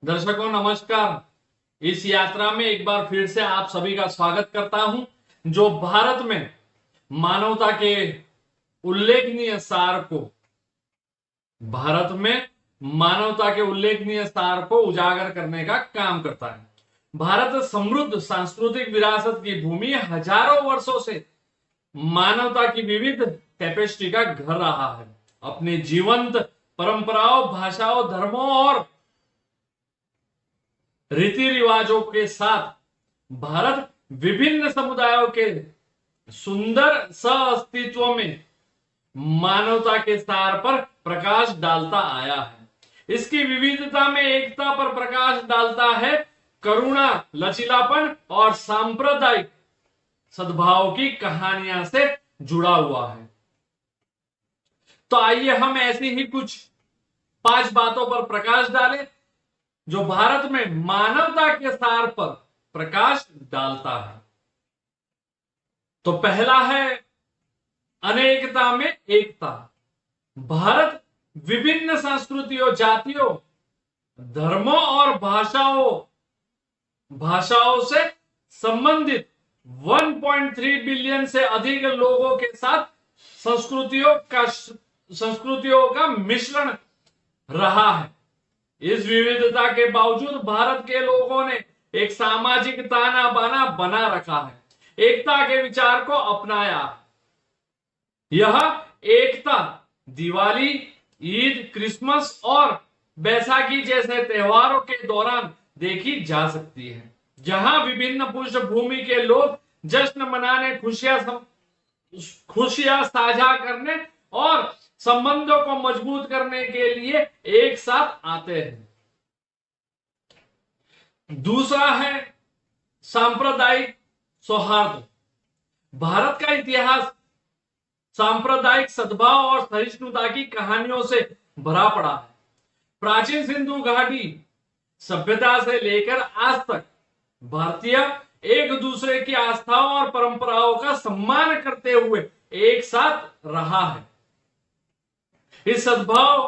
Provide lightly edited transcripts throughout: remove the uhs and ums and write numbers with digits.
दर्शकों नमस्कार। इस यात्रा में एक बार फिर से आप सभी का स्वागत करता हूं, जो मानवता के उल्लेखनीय सार को भारत में मानवता के उल्लेखनीय सार को उजागर करने का काम करता है। भारत समृद्ध सांस्कृतिक विरासत की भूमि हजारों वर्षों से मानवता की विविध टेपेस्ट्री का घर रहा है। अपने जीवंत परंपराओं, भाषाओं, धर्मों और रीति रिवाजों के साथ भारत विभिन्न समुदायों के सुंदर सह अस्तित्व में मानवता के सार पर प्रकाश डालता आया है। इसकी विविधता में एकता पर प्रकाश डालता है, करुणा, लचीलापन और सांप्रदायिक सद्भाव की कहानियां से जुड़ा हुआ है। तो आइए हम ऐसी ही कुछ 5 बातों पर प्रकाश डालें जो भारत में मानवता के सार पर प्रकाश डालता है। तो पहला है अनेकता में एकता। भारत विभिन्न संस्कृतियों, जातियों, धर्मों और भाषाओं से संबंधित 1.3 बिलियन से अधिक लोगों के साथ संस्कृतियों का मिश्रण रहा है। इस विविधता के बावजूद भारत के लोगों ने एक सामाजिक ताना बाना बना रखा है, एकता के विचार को अपनाया। यह एकता दिवाली, ईद, क्रिसमस और बैसाखी जैसे त्योहारों के दौरान देखी जा सकती है, जहां विभिन्न पृष्ठभूमि के लोग जश्न मनाने, खुशियां साझा करने और संबंधों को मजबूत करने के लिए एक साथ आते हैं। दूसरा है सांप्रदायिक सौहार्द। भारत का इतिहास सांप्रदायिक सद्भाव और सहिष्णुता की कहानियों से भरा पड़ा है। प्राचीन सिंधु घाटी सभ्यता से लेकर आज तक भारतीय एक दूसरे की आस्थाओं और परंपराओं का सम्मान करते हुए एक साथ रहा है। इस सद्भाव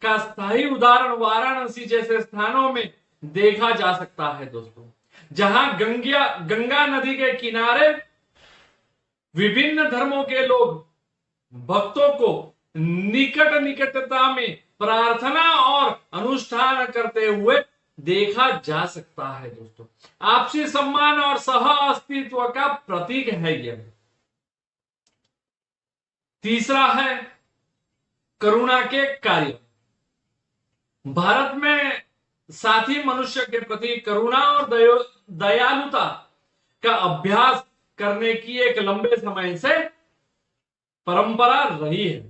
का स्थायी उदाहरण वाराणसी जैसे स्थानों में देखा जा सकता है दोस्तों, जहां गंगा नदी के किनारे विभिन्न धर्मों के लोग भक्तों को निकटता में प्रार्थना और अनुष्ठान करते हुए देखा जा सकता है दोस्तों। आपसी सम्मान और सह अस्तित्व का प्रतीक है यह। तीसरा है करुणा के कार्य। भारत में साथी मनुष्य के प्रति करुणा और दयालुता का अभ्यास करने की एक लंबे समय से परंपरा रही है।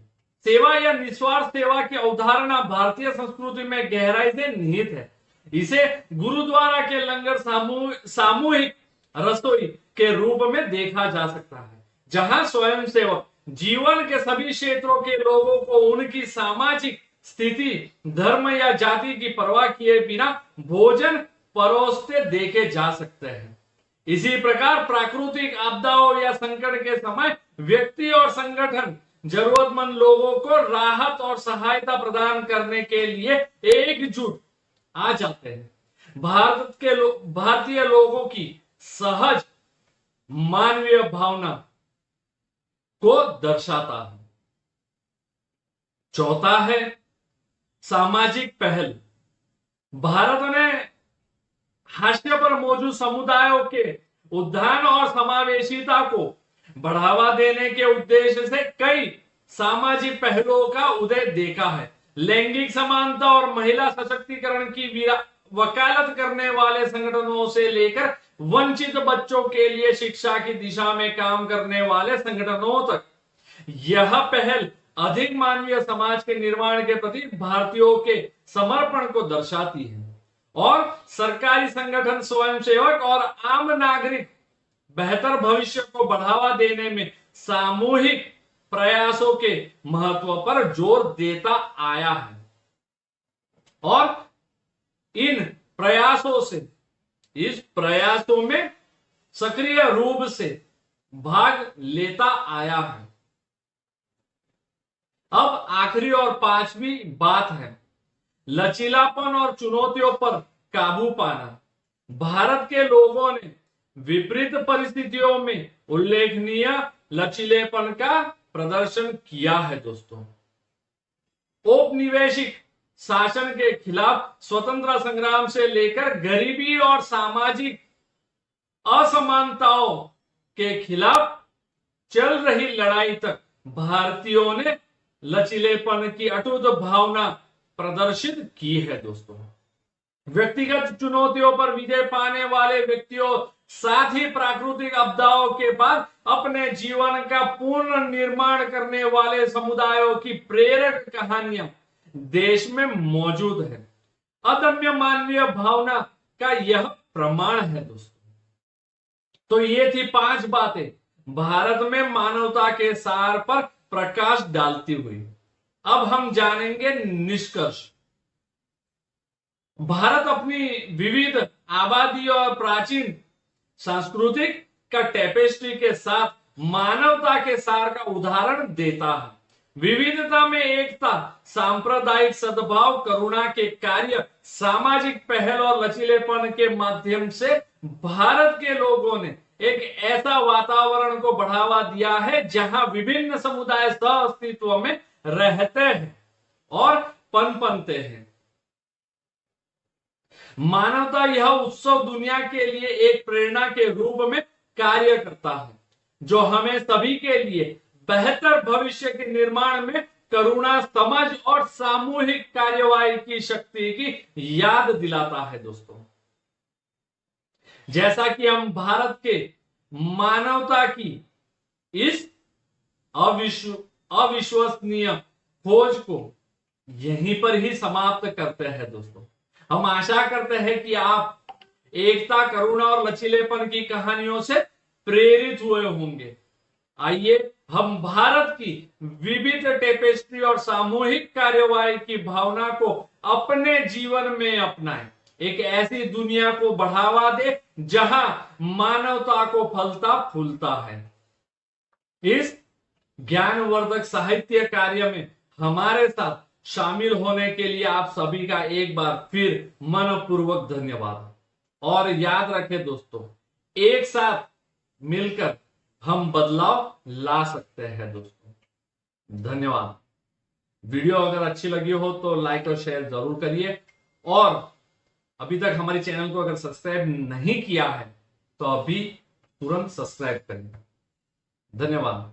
सेवा या निस्वार्थ सेवा की अवधारणा भारतीय संस्कृति में गहराई से निहित है। इसे गुरुद्वारा के लंगर सामूहिक रसोई के रूप में देखा जा सकता है, जहां स्वयंसेवक जीवन के सभी क्षेत्रों के लोगों को उनकी सामाजिक स्थिति, धर्म या जाति की परवाह किए बिना भोजन परोसते देखे जा सकते हैं। इसी प्रकार प्राकृतिक आपदाओं या संकट के समय व्यक्ति और संगठन जरूरतमंद लोगों को राहत और सहायता प्रदान करने के लिए एकजुट आ जाते हैं। भारतीय लोगों की सहज मानवीय भावना को दर्शाता है। चौथा है सामाजिक पहल। भारत ने हाशिए पर मौजूद समुदायों के उत्थान और समावेशिता को बढ़ावा देने के उद्देश्य से कई सामाजिक पहलों का उदय देखा है। लैंगिक समानता और महिला सशक्तिकरण की वकालत करने वाले संगठनों से लेकर वंचित बच्चों के लिए शिक्षा की दिशा में काम करने वाले संगठनों तक, यह पहल अधिक मानवीय समाज के निर्माण के प्रति भारतीयों के समर्पण को दर्शाती है और सरकारी संगठन, स्वयंसेवक और आम नागरिक बेहतर भविष्य को बढ़ावा देने में सामूहिक प्रयासों के महत्व पर जोर देता आया है और इस प्रयासों में सक्रिय रूप से भाग लेता आया है। अब आखिरी और 5वीं बात है लचीलापन और चुनौतियों पर काबू पाना। भारत के लोगों ने विपरीत परिस्थितियों में उल्लेखनीय लचीलेपन का प्रदर्शन किया है दोस्तों। औपनिवेशिक शासन के खिलाफ स्वतंत्रता संग्राम से लेकर गरीबी और सामाजिक असमानताओं के खिलाफ चल रही लड़ाई तक भारतीयों ने लचीलेपन की अटूट भावना प्रदर्शित की है दोस्तों। व्यक्तिगत चुनौतियों पर विजय पाने वाले व्यक्तियों, साथ ही प्राकृतिक आपदाओं के बाद अपने जीवन का पूर्ण निर्माण करने वाले समुदायों की प्रेरक कहानियां देश में मौजूद है। अदम्य मानवीय भावना का यह प्रमाण है दोस्तों। तो ये थी 5 बातें भारत में मानवता के सार पर प्रकाश डालती हुई। अब हम जानेंगे निष्कर्ष। भारत अपनी विविध आबादी और प्राचीन सांस्कृतिक का टेपेस्ट्री के साथ मानवता के सार का उदाहरण देता है। विविधता में एकता, सांप्रदायिक सद्भाव, करुणा के कार्य, सामाजिक पहल और लचीलेपन के माध्यम से भारत के लोगों ने एक ऐसा वातावरण को बढ़ावा दिया है जहां विभिन्न समुदाय सह अस्तित्व में रहते हैं और पनपनते हैं। मानवता यह उत्सव दुनिया के लिए एक प्रेरणा के रूप में कार्य करता है, जो हमें सभी के लिए बेहतर भविष्य के निर्माण में करुणा, समझ और सामूहिक कार्यवाही की शक्ति की याद दिलाता है दोस्तों। जैसा कि हम भारत के मानवता की इस अविश्वसनीय खोज को यहीं पर ही समाप्त करते हैं दोस्तों। हम आशा करते हैं कि आप एकता, करुणा और लचीलेपन की कहानियों से प्रेरित हुए होंगे। आइए हम भारत की विविध टेपेस्ट्री और सामूहिक कार्यवाही की भावना को अपने जीवन में अपनाएं। एक ऐसी दुनिया को बढ़ावा दे जहां मानवता को फलता फूलता है। इस ज्ञानवर्धक साहित्य कार्य में हमारे साथ शामिल होने के लिए आप सभी का एक बार फिर मनपूर्वक धन्यवाद। और याद रखें दोस्तों, एक साथ मिलकर हम बदलाव ला सकते हैं दोस्तों। धन्यवाद। वीडियो अगर अच्छी लगी हो तो लाइक और शेयर जरूर करिए, और अभी तक हमारे चैनल को अगर सब्सक्राइब नहीं किया है तो अभी तुरंत सब्सक्राइब करिए। धन्यवाद।